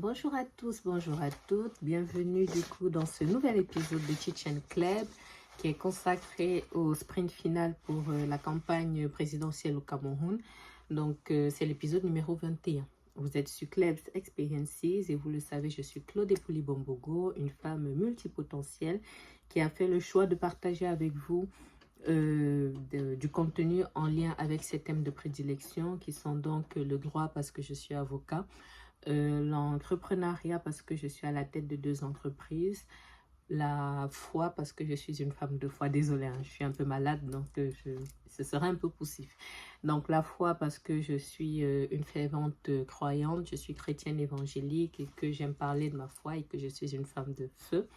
Bonjour à tous, bonjour à toutes. Bienvenue du coup dans ce nouvel épisode de Chichen Club qui est consacré au sprint final pour la campagne présidentielle au Cameroun. Donc c'est l'épisode numéro 21. Vous êtes sur Clubs Experiences et vous le savez, je suis Claude Poulibombongo, une femme multipotentielle qui a fait le choix de partager avec vous du contenu en lien avec ces thèmes de prédilection qui sont donc le droit parce que je suis avocat, l'entrepreneuriat parce que je suis à la tête de 2 entreprises, la foi parce que je suis une femme de foi. Désolée, hein, je suis un peu malade, donc ce sera un peu poussif. Donc la foi parce que je suis une fervente croyante, je suis chrétienne évangélique et que j'aime parler de ma foi et que je suis une femme de feu.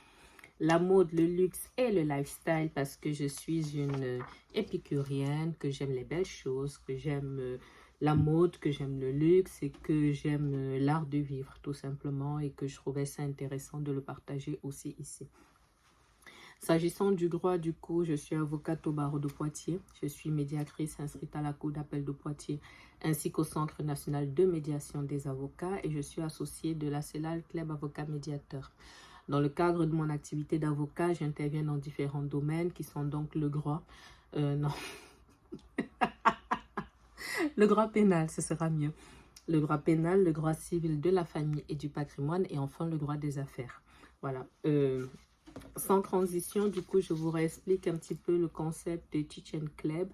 La mode, le luxe et le lifestyle parce que je suis une épicurienne, que j'aime les belles choses, que j'aime la mode, que j'aime le luxe et que j'aime l'art de vivre tout simplement et que je trouvais ça intéressant de le partager aussi ici. S'agissant du droit, du coup, je suis avocate au barreau de Poitiers. Je suis médiatrice inscrite à la Cour d'appel de Poitiers ainsi qu'au Centre national de médiation des avocats et je suis associée de la CELAL Club Avocat Médiateur. Dans le cadre de mon activité d'avocat, j'interviens dans différents domaines qui sont donc le droit, non, le droit pénal, ce sera mieux. Le droit pénal, le droit civil de la famille et du patrimoine et enfin le droit des affaires. Voilà. Sans transition, du coup, je vous réexplique un petit peu le concept de Chichen Club.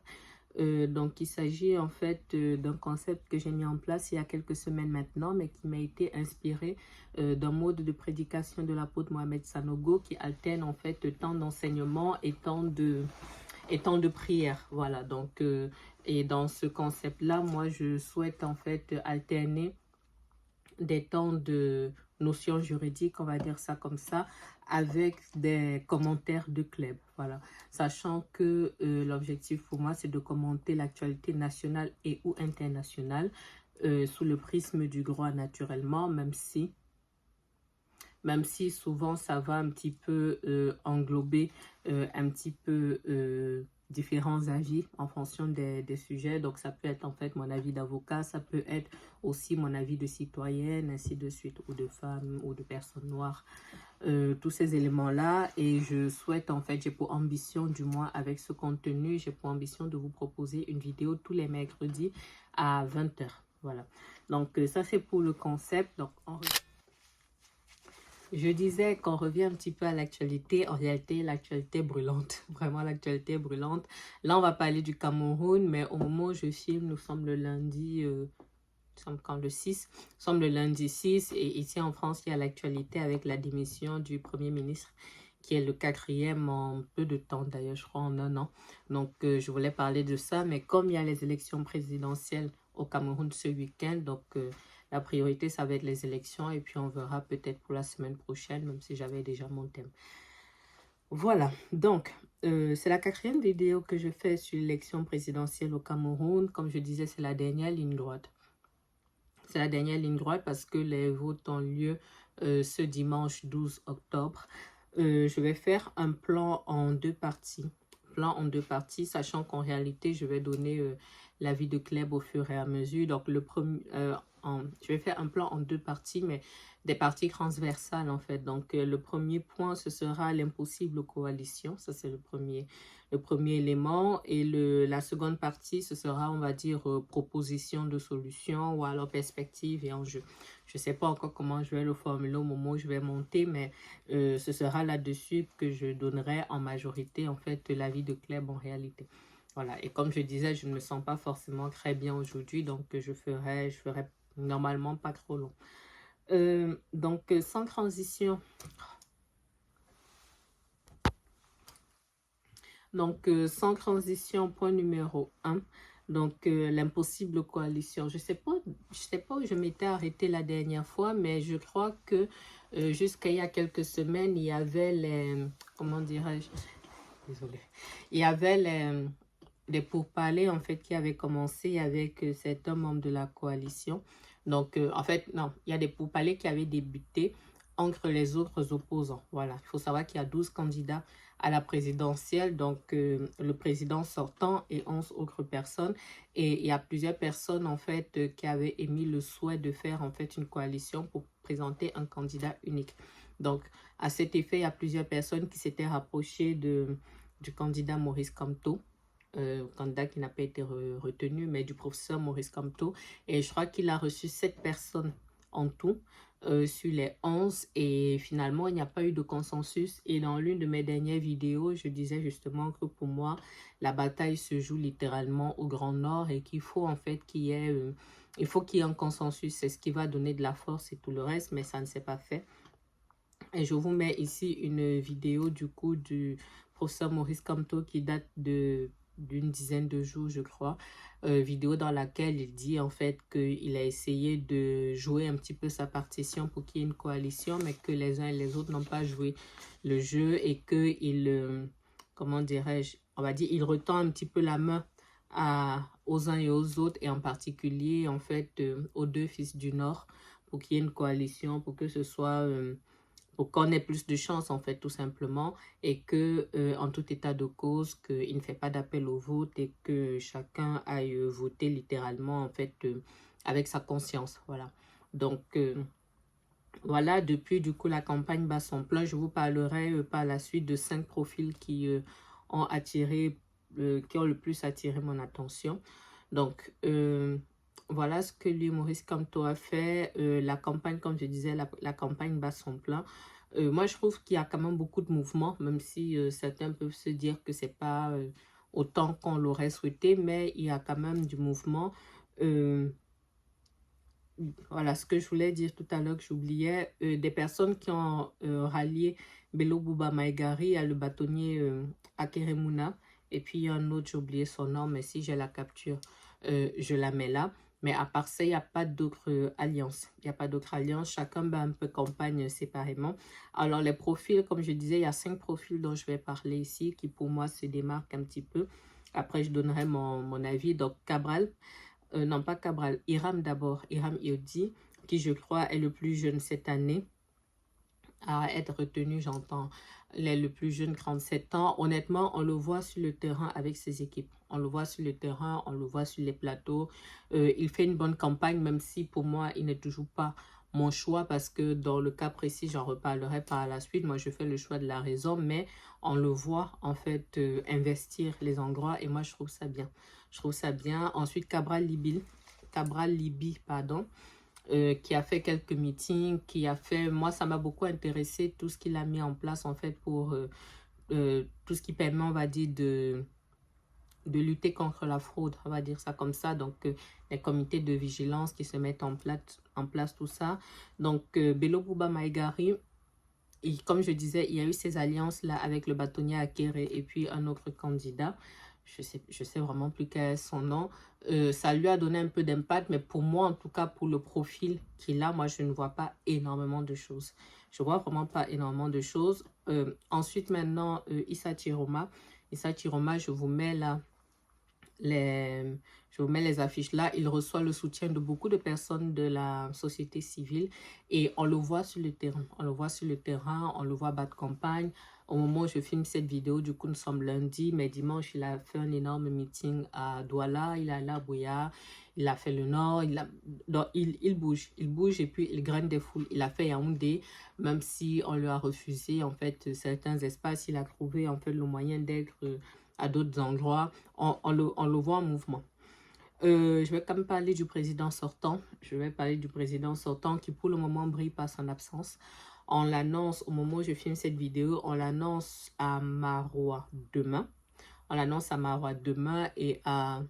Donc, il s'agit en fait d'un concept que j'ai mis en place il y a quelques semaines maintenant, mais qui m'a été inspiré d'un mode de prédication de l'apôtre Mohamed Sanogo qui alterne en fait temps d'enseignement et temps de prière. Voilà, donc, et dans ce concept-là, moi, je souhaite en fait alterner des temps de notions juridiques, on va dire ça comme ça, avec des commentaires de club, voilà. Sachant que l'objectif pour moi, c'est de commenter l'actualité nationale et ou internationale sous le prisme du droit naturellement, même si souvent ça va un petit peu englober un petit peu différents avis en fonction des sujets. Donc ça peut être en fait mon avis d'avocat, ça peut être aussi mon avis de citoyenne, ainsi de suite, ou de femme ou de personne noire. Tous ces éléments-là, et je souhaite en fait, j'ai pour ambition, du moins avec ce contenu, j'ai pour ambition de vous proposer une vidéo tous les mercredis à 20 h. Voilà, donc ça c'est pour le concept. Donc je disais qu'on revient un petit peu à l'actualité. En réalité, l'actualité brûlante. Vraiment, l'actualité brûlante. Là, on va parler du Cameroun, mais au moment où je filme, nous sommes le lundi, nous sommes quand le 6. Nous sommes le lundi 6. Et ici en France, il y a l'actualité avec la démission du Premier ministre, qui est le 4e en peu de temps, d'ailleurs, je crois en 1 an. Donc, je voulais parler de ça. Mais comme il y a les élections présidentielles au Cameroun ce week-end, donc... la priorité, ça va être les élections et puis on verra peut-être pour la semaine prochaine, même si j'avais déjà mon thème. Voilà, donc c'est la 4e vidéo que je fais sur l'élection présidentielle au Cameroun. Comme je disais, c'est la dernière ligne droite. C'est la dernière ligne droite parce que les votes ont lieu ce dimanche 12 octobre. Je vais faire un plan en 2 parties. Sachant qu'en réalité, je vais donner l'avis de Club au fur et à mesure. Donc, je vais faire un plan en 2 parties, mais des parties transversales en fait. Donc, le premier point, ce sera l'impossible coalition. Ça, c'est le premier élément. Et la seconde partie, ce sera, on va dire, proposition de solution ou alors perspective et enjeu. Je ne sais pas encore comment je vais le formuler au moment où je vais monter, mais ce sera là-dessus que je donnerai en majorité, en fait, l'avis de Club en réalité. Voilà, et comme je disais, je ne me sens pas forcément très bien aujourd'hui, donc je ferai normalement pas trop long. Donc, sans transition. Donc, sans transition, point numéro 1. Donc, l'impossible coalition. Je sais pas où je m'étais arrêtée la dernière fois, mais je crois que jusqu'à il y a quelques semaines, il y avait les... Comment dirais-je? Désolée. Il y avait des pourparlers, en fait, qui avaient commencé avec certains membres de la coalition. Donc, en fait, non, il y a des pourparlers qui avaient débuté entre les autres opposants. Voilà, il faut savoir qu'il y a 12 candidats à la présidentielle, donc le président sortant et 11 autres personnes. Et il y a plusieurs personnes, en fait, qui avaient émis le souhait de faire, en fait, une coalition pour présenter un candidat unique. Donc, à cet effet, il y a plusieurs personnes qui s'étaient rapprochées du candidat Maurice Kamto, candidat qui n'a pas été retenu, mais du professeur Maurice Kamto. Et je crois qu'il a reçu 7 personnes en tout sur les 11. Et finalement, il n'y a pas eu de consensus. Et dans l'une de mes dernières vidéos, je disais justement que pour moi, la bataille se joue littéralement au Grand Nord et qu'il faut en fait qu'il y ait... il faut qu'il y ait un consensus. C'est ce qui va donner de la force et tout le reste, mais ça ne s'est pas fait. Et je vous mets ici une vidéo du coup du professeur Maurice Kamto qui date d'une dizaine de jours, je crois. Vidéo dans laquelle il dit en fait qu'il a essayé de jouer un petit peu sa partition pour qu'il y ait une coalition, mais que les uns et les autres n'ont pas joué le jeu et qu'il, comment dirais-je, on va dire, il retend un petit peu la main aux uns et aux autres, et en particulier en fait aux deux fils du Nord, pour qu'il y ait une coalition, pour que ce soit... pour qu'on ait plus de chance, en fait, tout simplement, et que, en tout état de cause, qu'il ne fait pas d'appel au vote et que chacun aille voter littéralement, en fait, avec sa conscience, voilà. Donc, voilà, depuis, du coup, la campagne bat son plein. Je vous parlerai par la suite de 5 profils qui ont attiré, qui ont le plus attiré mon attention. Donc, voilà ce que lui, Maurice Kamto, a fait. La campagne, comme je disais, la campagne bat son plein. Moi, je trouve qu'il y a quand même beaucoup de mouvements, même si certains peuvent se dire que c'est pas autant qu'on l'aurait souhaité, mais il y a quand même du mouvement. Voilà ce que je voulais dire tout à l'heure que j'oubliais. Des personnes qui ont rallié Bello Bouba Maïgari, il y a le bâtonnier Akeremuna, et puis il y a un autre, j'ai oublié son nom, mais si j'ai la capture, je la mets là. Mais à part ça, il n'y a pas d'autres alliances. Il n'y a pas d'autres alliances. Chacun bat un peu campagne séparément. Alors, les profils, comme je disais, il y a 5 profils dont je vais parler ici qui, pour moi, se démarquent un petit peu. Après, je donnerai mon avis. Donc, Cabral, non pas Cabral, Hiram d'abord. Hiram Iodi, qui, je crois, est le plus jeune cette année à être retenu, j'entends. Il est le plus jeune, 37 ans. Honnêtement, on le voit sur le terrain avec ses équipes. On le voit sur le terrain, on le voit sur les plateaux. Il fait une bonne campagne, même si pour moi, il n'est toujours pas mon choix, parce que dans le cas précis, j'en reparlerai par la suite. Moi, je fais le choix de la raison, mais on le voit, en fait, investir les endroits, et moi, je trouve ça bien. Je trouve ça bien. Ensuite, Cabral Libi, pardon. Qui a fait quelques meetings, qui a fait... Moi, ça m'a beaucoup intéressé, tout ce qu'il a mis en place, en fait, pour tout ce qui permet, on va dire, de lutter contre la fraude, on va dire ça comme ça. Donc, les comités de vigilance qui se mettent en place tout ça. Donc, Bello Bouba Maïgari, et comme je disais, il y a eu ces alliances-là avec le bâtonnier Akere et puis un autre candidat. Je sais vraiment plus quel est son nom. Ça lui a donné un peu d'impact, mais pour moi, en tout cas, pour le profil qu'il a, moi, je ne vois pas énormément de choses. Je vois vraiment pas énormément de choses. Ensuite, maintenant, Issa Chiroma. Issa Chiroma, je vous mets là je vous mets les affiches là. Il reçoit le soutien de beaucoup de personnes de la société civile et on le voit sur le terrain. On le voit sur le terrain, on le voit battre campagne. Au moment où je filme cette vidéo, du coup, nous sommes lundi, mais dimanche, il a fait un énorme meeting à Douala, il est allé à Bouya, il a fait le Nord, donc, il bouge et puis il graine des foules. Il a fait Yaoundé, même si on lui a refusé, en fait, certains espaces, il a trouvé, en fait, le moyen d'être à d'autres endroits. On le voit en mouvement. Je vais quand même parler du président sortant. Je vais parler du président sortant qui pour le moment brille par son absence. On l'annonce au moment où je filme cette vidéo. On l'annonce à Maroua demain. On l'annonce à Maroua demain et à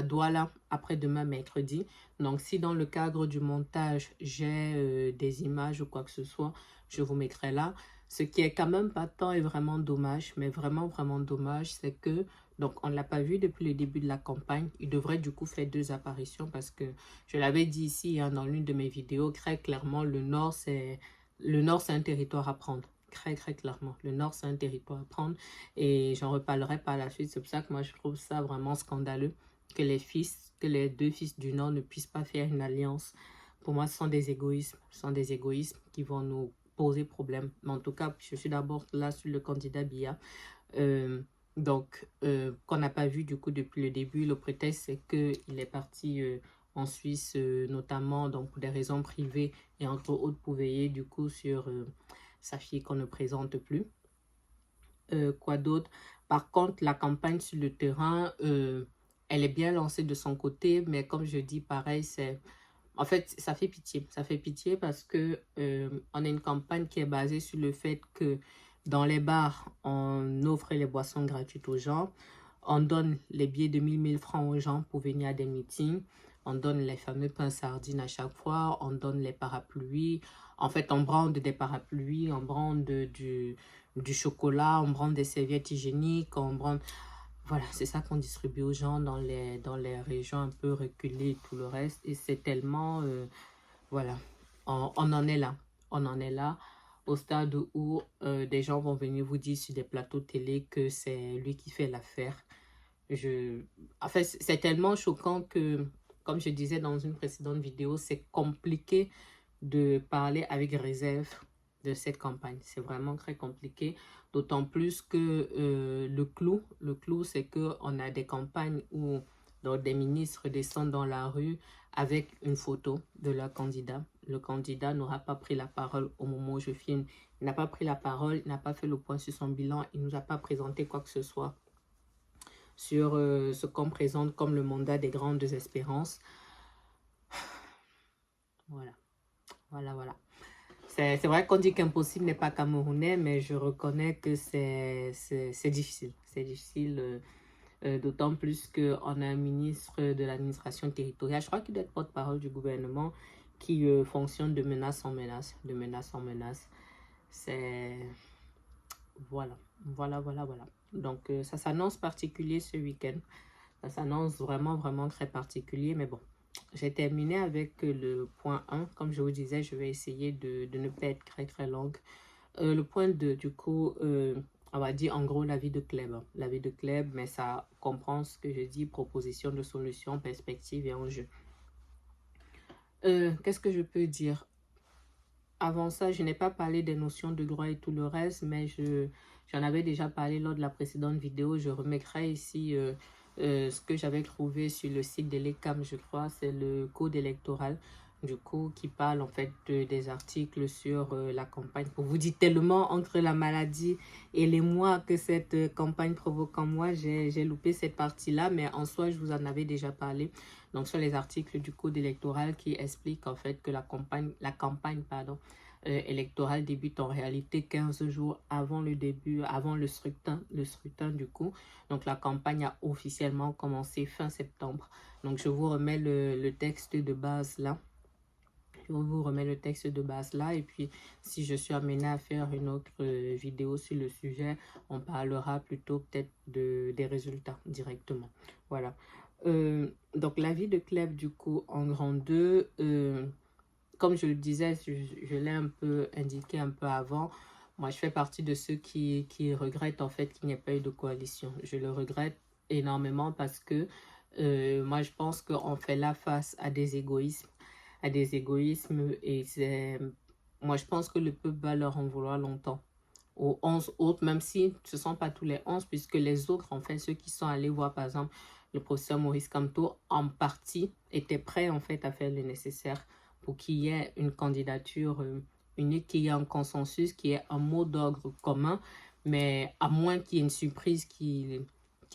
Douala après-demain mercredi. Donc si dans le cadre du montage j'ai des images ou quoi que ce soit, je vous mettrai là. Ce qui est quand même pas tant et vraiment dommage, mais vraiment dommage, c'est que donc on ne l'a pas vu depuis le début de la campagne. Il devrait du coup faire 2 apparitions parce que je l'avais dit ici hein, dans l'une de mes vidéos, très clairement le Nord c'est un territoire à prendre. Très clairement, le Nord c'est un territoire à prendre et j'en reparlerai par la suite. C'est pour ça que moi je trouve ça vraiment scandaleux que les 2 fils du Nord ne puissent pas faire une alliance. Pour moi, ce sont des égoïsmes. Ce sont des égoïsmes qui vont nous poser problème. Mais en tout cas, je suis d'abord là sur le candidat Biya. Qu'on n'a pas vu du coup depuis le début. Le prétexte, c'est qu'il est parti en Suisse, notamment donc pour des raisons privées et entre autres pour veiller du coup sur sa fille qu'on ne présente plus. Quoi d'autre? Par contre, la campagne sur le terrain, elle est bien lancée de son côté, mais comme je dis, pareil, c'est... En fait, ça fait pitié. Ça fait pitié parce que on a une campagne qui est basée sur le fait que dans les bars, on offre les boissons gratuites aux gens. On donne les billets de 1000 francs aux gens pour venir à des meetings. On donne les fameux pains sardines à chaque fois. On donne les parapluies. En fait, on brande des parapluies, on brande du chocolat, on brande des serviettes hygiéniques, on brande... Voilà, c'est ça qu'on distribue aux gens dans les régions un peu reculées et tout le reste. Et c'est tellement... voilà, on en est là. On en est là au stade où des gens vont venir vous dire sur des plateaux télé que c'est lui qui fait l'affaire. En fait, c'est tellement choquant que, comme je disais dans une précédente vidéo, c'est compliqué de parler avec réserve de cette campagne. C'est vraiment très compliqué, d'autant plus que le clou, c'est qu'on a des campagnes où donc, des ministres descendent dans la rue avec une photo de leur candidat. Le candidat n'aura pas pris la parole au moment où je filme. Il n'a pas pris la parole, il n'a pas fait le point sur son bilan, il ne nous a pas présenté quoi que ce soit sur ce qu'on présente comme le mandat des grandes espérances. Voilà, voilà. C'est vrai qu'on dit qu'impossible n'est pas camerounais, mais je reconnais que c'est difficile. C'est difficile, d'autant plus qu'on a un ministre de l'administration territoriale, je crois qu'il doit être porte-parole du gouvernement, qui fonctionne de menace en menace, de menace en menace. C'est... Voilà. Donc, ça s'annonce particulier ce week-end. Ça s'annonce vraiment très particulier, mais bon. J'ai terminé avec le point 1. Comme je vous disais, je vais essayer de ne pas être très longue. Le point 2, du coup, on va dire en gros l'avis de Kleb. L'avis de Kleb, mais ça comprend ce que je dis, proposition de solution, perspective et enjeu. Qu'est-ce que je peux dire? Avant ça, je n'ai pas parlé des notions de droit et tout le reste, mais j'en avais déjà parlé lors de la précédente vidéo. Je remettrai ici ce que j'avais trouvé sur le site de l'ECAM, je crois. C'est le code électoral, du coup, qui parle en fait des articles sur la campagne. Pour vous dire tellement entre la maladie et les mois que cette campagne provoque en moi, j'ai loupé cette partie-là, mais en soi, je vous en avais déjà parlé. Donc, ce sont les articles du code électoral qui expliquent en fait que la campagne électorale débute en réalité 15 jours avant le début, avant le scrutin du coup. Donc, la campagne a officiellement commencé fin septembre. Donc, je vous remets le texte de base là. Je vous remets le texte de base là et puis si je suis amenée à faire une autre vidéo sur le sujet, on parlera plutôt peut-être des résultats directement. Voilà. Donc l'avis de Kleb du coup en grand 2, comme je le disais, je l'ai un peu indiqué un peu avant, moi je fais partie de ceux qui regrettent en fait qu'il n'y ait pas eu de coalition. Je le regrette énormément parce que moi je pense qu'on fait là face à des égoïsmes et c'est... Moi, je pense que le peuple va leur en vouloir longtemps. Aux 11 autres, même si ce ne sont pas tous les 11, puisque les autres, en fait, ceux qui sont allés voir, par exemple, le professeur Maurice Kamto, en partie, étaient prêts, en fait, à faire le nécessaire pour qu'il y ait une candidature unique, qu'il y ait un consensus, qu'il y ait un mot d'ordre commun, mais à moins qu'il y ait une surprise qui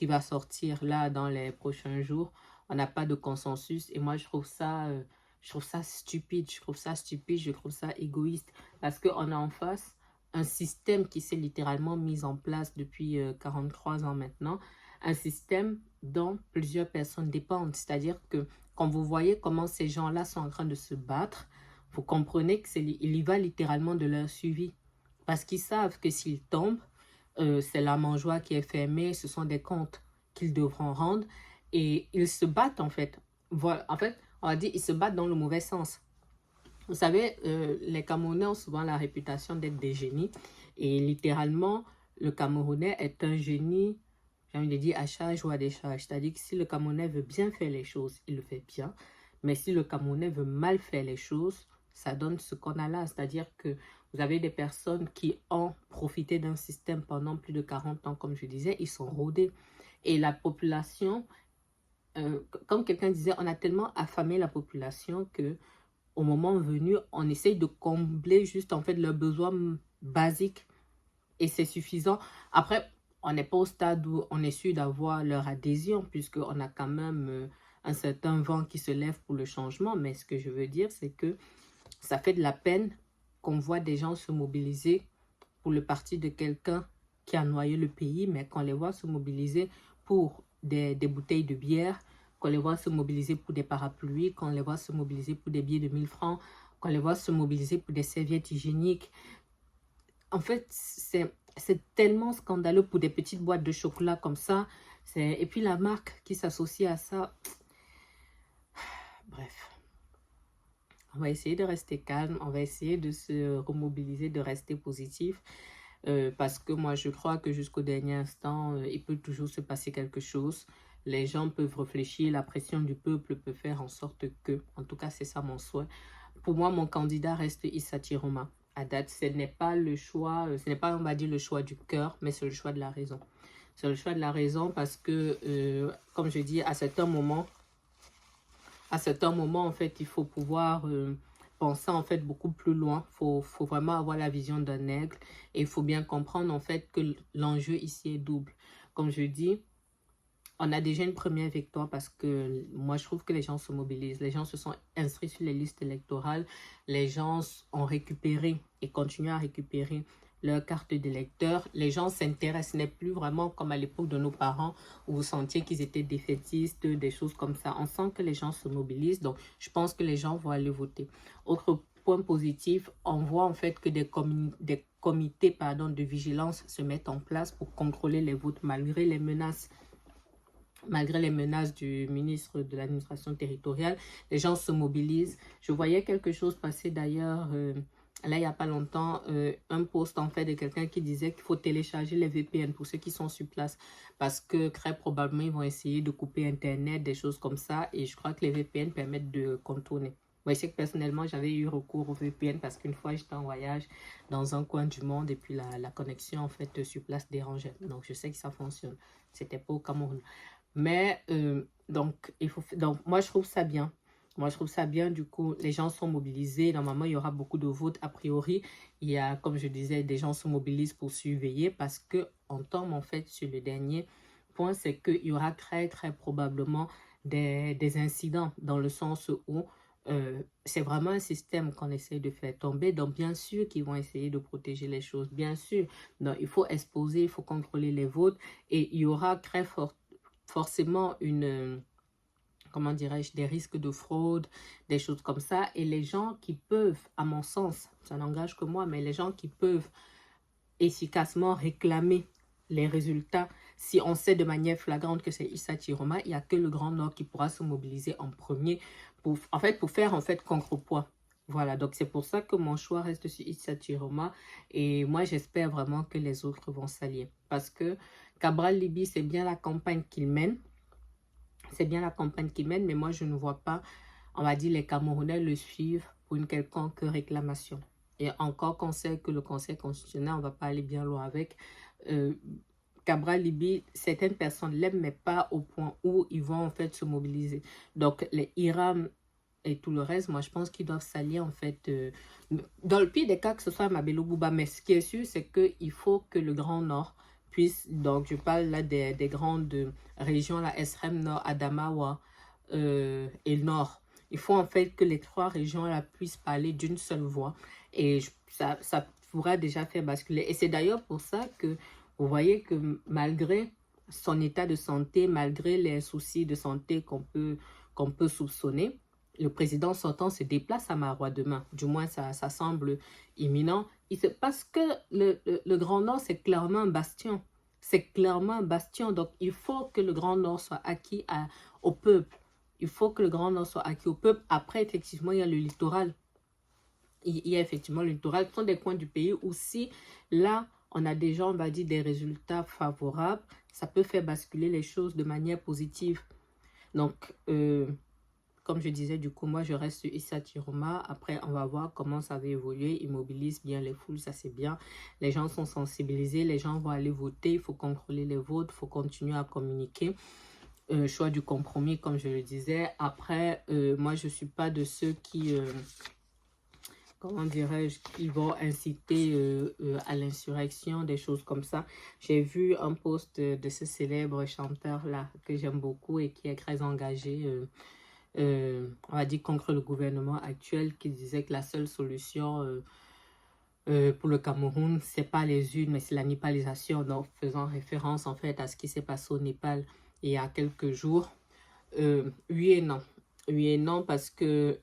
va sortir là dans les prochains jours, on n'a pas de consensus. Et moi, je trouve ça stupide, je trouve ça égoïste parce qu'on a en face un système qui s'est littéralement mis en place depuis 43 ans maintenant, un système dont plusieurs personnes dépendent. C'est-à-dire que quand vous voyez comment ces gens-là sont en train de se battre, vous comprenez qu'il y va littéralement de leur suivi. Parce qu'ils savent que s'ils tombent, c'est la mangeoire qui est fermée, ce sont des comptes qu'ils devront rendre et ils se battent en fait. Voilà, en fait, on va dire ils se battent dans le mauvais sens. Vous savez, les Camerounais ont souvent la réputation d'être des génies et littéralement, le Camerounais est un génie, j'ai envie de dire, à charge ou à décharge. C'est-à-dire que si le Camerounais veut bien faire les choses, il le fait bien. Mais si le Camerounais veut mal faire les choses, ça donne ce qu'on a là. C'est-à-dire que vous avez des personnes qui ont profité d'un système pendant plus de 40 ans, comme je disais, ils sont rodés. Et la population comme quelqu'un disait, on a tellement affamé la population que au moment venu, on essaye de combler juste en fait leurs besoins basiques et c'est suffisant. Après, on n'est pas au stade où on est sûr d'avoir leur adhésion puisqu'on a quand même un certain vent qui se lève pour le changement. Mais ce que je veux dire, c'est que ça fait de la peine qu'on voit des gens se mobiliser pour le parti de quelqu'un qui a noyé le pays, mais qu'on les voit se mobiliser pour des bouteilles de bière, qu'on les voit se mobiliser pour des parapluies, qu'on les voit se mobiliser pour des billets de 1000 francs, qu'on les voit se mobiliser pour des serviettes hygiéniques. En fait, c'est tellement scandaleux pour des petites boîtes de chocolat comme ça. Et puis la marque qui s'associe à ça. Bref. On va essayer de rester calme, on va essayer de se remobiliser, de rester positif. Parce que moi, je crois que jusqu'au dernier instant, il peut toujours se passer quelque chose. Les gens peuvent réfléchir, la pression du peuple peut faire en sorte que, en tout cas, c'est ça mon souhait. Pour moi, mon candidat reste Issa Chiroma. À date, ce n'est pas le choix, ce n'est pas, on va dire, le choix du cœur, mais c'est le choix de la raison. C'est le choix de la raison parce que, comme je dis, à certains moments, en fait, il faut pouvoir penser en fait beaucoup plus loin. Faut vraiment avoir la vision d'un aigle et il faut bien comprendre en fait que l'enjeu ici est double. Comme je dis, on a déjà une première victoire parce que moi, je trouve que les gens se mobilisent. Les gens se sont inscrits sur les listes électorales. Les gens ont récupéré et continuent à récupérer leur carte d'électeur. Les gens s'intéressent, n'est plus vraiment comme à l'époque de nos parents où vous sentiez qu'ils étaient défaitistes, des choses comme ça. On sent que les gens se mobilisent. Donc, je pense que les gens vont aller voter. Autre point positif, on voit en fait que des comités de vigilance se mettent en place pour contrôler les votes malgré les menaces du ministre de l'administration territoriale. Les gens se mobilisent. Je voyais quelque chose passer d'ailleurs, là il n'y a pas longtemps, un post en fait de quelqu'un qui disait qu'il faut télécharger les VPN pour ceux qui sont sur place parce que très probablement ils vont essayer de couper Internet, des choses comme ça et je crois que les VPN permettent de contourner. Moi, je sais que personnellement, j'avais eu recours au VPN parce qu'une fois, j'étais en voyage dans un coin du monde et puis la connexion, en fait, sur place dérangeait. Donc, je sais que ça fonctionne. C'était pas au Cameroun. Mais, donc, moi, je trouve ça bien. Moi, je trouve ça bien. Du coup, les gens sont mobilisés. Normalement, il y aura beaucoup de votes. A priori, il y a, comme je disais, des gens se mobilisent pour surveiller parce qu'on tombe, en fait, sur le dernier point, c'est qu'il y aura très, très probablement des incidents dans le sens où c'est vraiment un système qu'on essaie de faire tomber. Donc, bien sûr qu'ils vont essayer de protéger les choses. Bien sûr. Donc, il faut exposer, il faut contrôler les votes. Et il y aura forcément comment dirais-je, des risques de fraude, des choses comme ça. Et les gens qui peuvent, à mon sens, ça n'engage que moi, mais les gens qui peuvent efficacement réclamer les résultats, si on sait de manière flagrante que c'est Issa Chiroma, il n'y a que le Grand Nord qui pourra se mobiliser en premier pour faire contrepoids. Voilà, donc c'est pour ça que mon choix reste sur Issa Chiroma et moi j'espère vraiment que les autres vont s'allier parce que Cabral Libby, c'est bien la campagne qu'il mène, mais moi je ne vois pas, on va dire, les Camerounais le suivent pour une quelconque réclamation. Et encore qu'on sait que le Conseil constitutionnel, on ne va pas aller bien loin avec. Cabral Libby, certaines personnes l'aiment, mais pas au point où ils vont en fait se mobiliser. Donc les Iram et tout le reste, moi je pense qu'ils doivent s'allier en fait. Dans le pire des cas, que ce soit Mabelo Bouba, mais ce qui est sûr, c'est qu'il faut que le Grand Nord puisse, donc je parle là des grandes régions, la SRM Nord, Adamawa et Nord. Il faut en fait que les trois régions là puissent parler d'une seule voix et ça pourra déjà faire basculer. Et c'est d'ailleurs pour ça que vous voyez que malgré son état de santé, malgré les soucis de santé qu'on peut soupçonner, le président sortant se déplace à Marois demain. Du moins, ça semble imminent. Parce que le Grand Nord, c'est clairement un bastion. C'est clairement un bastion. Donc, il faut que le Grand Nord soit acquis au peuple. Il faut que le Grand Nord soit acquis au peuple. Après, effectivement, il y a le littoral. Il y a effectivement le littoral. Ce sont des coins du pays où si, là, on a déjà, on va dire, des résultats favorables, ça peut faire basculer les choses de manière positive. Donc, comme je disais, du coup, moi, je reste sur Issa Chiroma. Après, on va voir comment ça va évoluer. Il mobilise bien les foules, ça c'est bien. Les gens sont sensibilisés, les gens vont aller voter. Il faut contrôler les votes, il faut continuer à communiquer. choix du compromis, comme je le disais. Après, moi, je ne suis pas de ceux qui, comment dirais-je, qui vont inciter à l'insurrection, des choses comme ça. J'ai vu un post de ce célèbre chanteur-là que j'aime beaucoup et qui est très engagé, on va dire, contre le gouvernement actuel, qui disait que la seule solution pour le Cameroun, c'est pas les urnes, mais c'est la népalisation, donc faisant référence en fait à ce qui s'est passé au Népal il y a quelques jours. Oui et non. Oui et non, parce que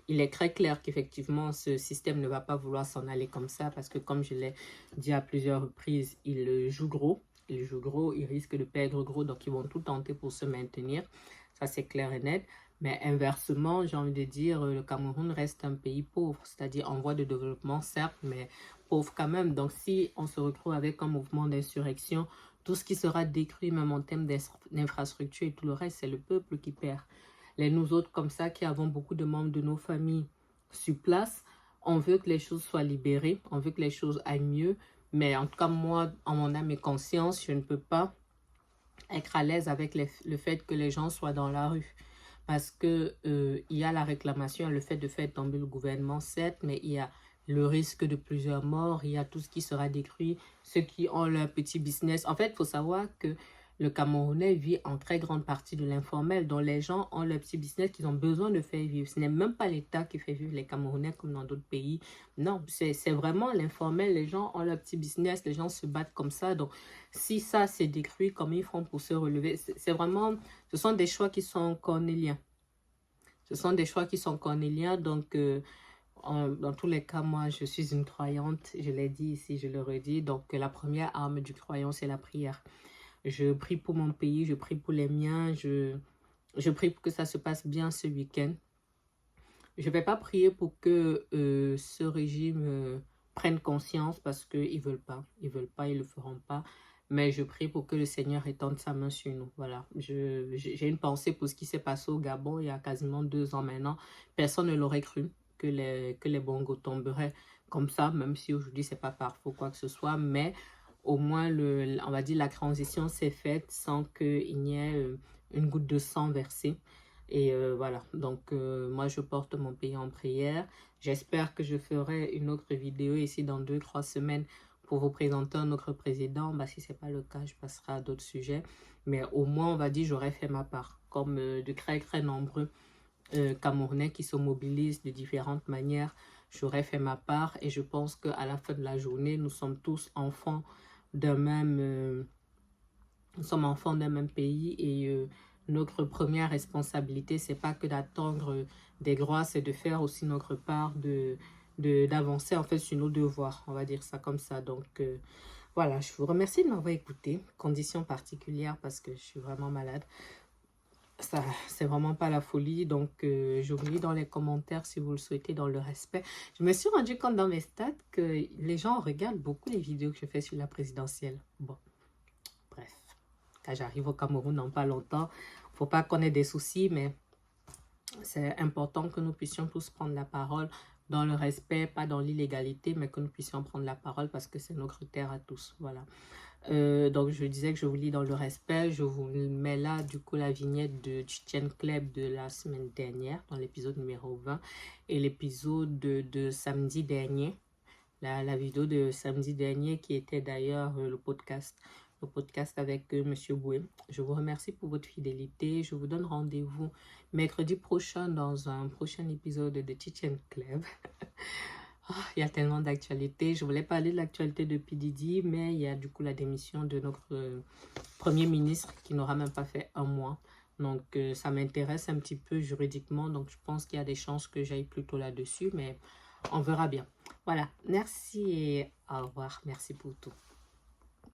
il est très clair qu'effectivement, ce système ne va pas vouloir s'en aller comme ça, parce que comme je l'ai dit à plusieurs reprises, il joue gros. Il joue gros, il risque de perdre gros, donc ils vont tout tenter pour se maintenir. Ça, c'est clair et net. Mais inversement, j'ai envie de dire, le Cameroun reste un pays pauvre, c'est-à-dire en voie de développement, certes, mais pauvre quand même. Donc, si on se retrouve avec un mouvement d'insurrection, tout ce qui sera détruit, même en termes d'infrastructures et tout le reste, c'est le peuple qui perd. Les nous autres, comme ça, qui avons beaucoup de membres de nos familles sur place, on veut que les choses soient libérées, on veut que les choses aillent mieux. Mais en tout cas, moi, en mon âme et conscience, je ne peux pas être à l'aise avec le fait que les gens soient dans la rue. Parce que il y a la réclamation, le fait de faire tomber le gouvernement, certes, mais il y a le risque de plusieurs morts, il y a tout ce qui sera détruit, ceux qui ont leur petit business. En fait, il faut savoir que le Camerounais vit en très grande partie de l'informel, dont les gens ont leur petit business qu'ils ont besoin de faire vivre. Ce n'est même pas l'État qui fait vivre les Camerounais comme dans d'autres pays. Non, c'est vraiment l'informel. Les gens ont leur petit business, les gens se battent comme ça. Donc, si ça s'est détruit, comment ils font pour se relever? C'est vraiment, ce sont des choix qui sont cornéliens. Ce sont des choix qui sont cornéliens. Donc, dans tous les cas, moi, je suis une croyante. Je l'ai dit ici, je le redis. Donc, la première arme du croyant, c'est la prière. Je prie pour mon pays, je prie pour les miens, je prie pour que ça se passe bien ce week-end. Je ne vais pas prier pour que ce régime prenne conscience parce qu'ils ne veulent pas. Ils ne veulent pas, ils ne le feront pas. Mais je prie pour que le Seigneur étende sa main sur nous. Voilà. J'ai une pensée pour ce qui s'est passé au Gabon il y a quasiment 2 ans maintenant. Personne ne l'aurait cru que les bongos tomberaient comme ça, même si aujourd'hui, ce n'est pas parfait ou quoi que ce soit. Mais au moins, on va dire, la transition s'est faite sans qu'il n'y ait une goutte de sang versée. Et voilà, donc moi je porte mon pays en prière. J'espère que je ferai une autre vidéo ici dans 2-3 semaines pour vous présenter un autre président. Bah, si ce n'est pas le cas, je passerai à d'autres sujets. Mais au moins, on va dire, j'aurais fait ma part. Comme de très très nombreux Camerounais qui se mobilisent de différentes manières, j'aurais fait ma part. Et je pense qu'à la fin de la journée, nous sommes tous enfants d'un même... nous sommes enfants d'un même pays et notre première responsabilité, c'est pas que d'attendre des grâces, c'est de faire aussi notre part, d'avancer en fait sur nos devoirs, on va dire ça comme ça. Donc voilà, je vous remercie de m'avoir écouté. Conditions particulières parce que je suis vraiment malade. Ça, c'est vraiment pas la folie. Donc je vous lis dans les commentaires si vous le souhaitez, dans le respect. Je me suis rendu compte dans mes stats que les gens regardent beaucoup les vidéos que je fais sur la présidentielle. Bon, bref. Quand j'arrive au Cameroun dans pas longtemps, faut pas qu'on ait des soucis, mais c'est important que nous puissions tous prendre la parole dans le respect, pas dans l'illégalité, mais que nous puissions prendre la parole parce que c'est notre terre à tous. Voilà. Donc, je disais que je vous lis dans le respect. Je vous mets là, du coup, la vignette de Tchitchen Club de la semaine dernière, dans l'épisode numéro 20, et l'épisode de samedi dernier. La vidéo de samedi dernier qui était d'ailleurs le podcast avec Monsieur Boué. Je vous remercie pour votre fidélité. Je vous donne rendez-vous mercredi prochain dans un prochain épisode de Tchitchen Club. Il y a tellement d'actualités. Je voulais parler de l'actualité de P. Diddy, mais il y a du coup la démission de notre Premier ministre qui n'aura même pas fait un mois. Donc, ça m'intéresse un petit peu juridiquement. Donc, je pense qu'il y a des chances que j'aille plutôt là-dessus, mais on verra bien. Voilà, merci et au revoir. Merci pour tout.